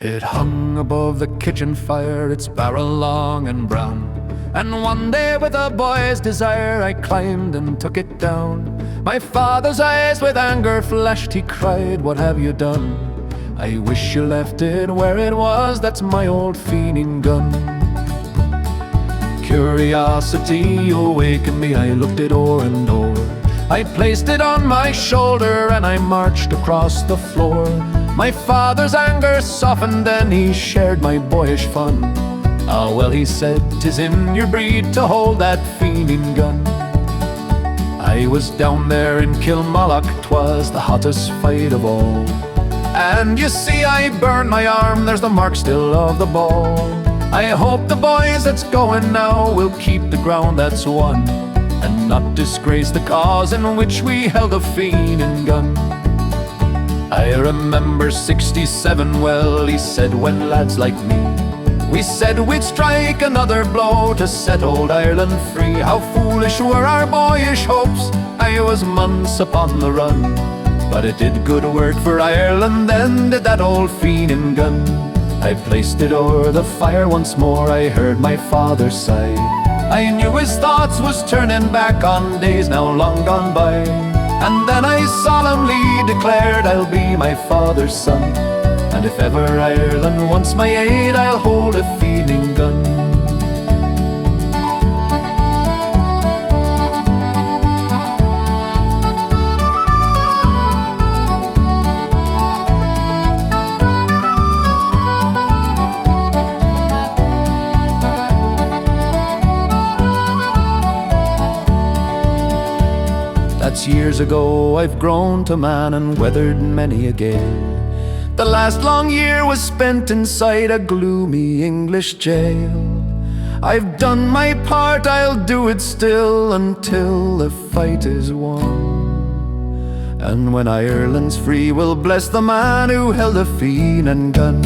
It hung above the kitchen fire, its barrel long and brown. And one day with a boy's desire I climbed and took it down. My father's eyes with anger flashed, he cried, "What have you done? I wish you left it where it was, that's my old fiending gun." Curiosity awakened me, I looked it o'er and o'er. I placed it on my shoulder and I marched across the floor. My father's anger softened and he shared my boyish fun. "Ah well," he said, "'tis in your breed to hold that fiending gun." I was down there in Kilmallock, 'twas the hottest fight of all. And you see I burned my arm, there's the mark still of the ball. I hope the boys that's going now will keep the ground that's won, and not disgrace the cause in which we held a fiending gun. I remember '67 well, he said, when lads like me, we said we'd strike another blow to set old Ireland free. How foolish were our boyish hopes, I was months upon the run, but it did good work for Ireland then, did that old fiending gun. I placed it o'er the fire once more, I heard my father sigh. I knew his thoughts was turning back on days now long gone by. And then I solemnly declared I'll be my father's son, and if ever Ireland wants my aid, I'll hold a fiending gun. That's years ago, I've grown to man and weathered many a gale. The last long year was spent inside a gloomy English jail. I've done my part, I'll do it still until the fight is won. And when Ireland's free, we'll bless the man who held a fiending gun.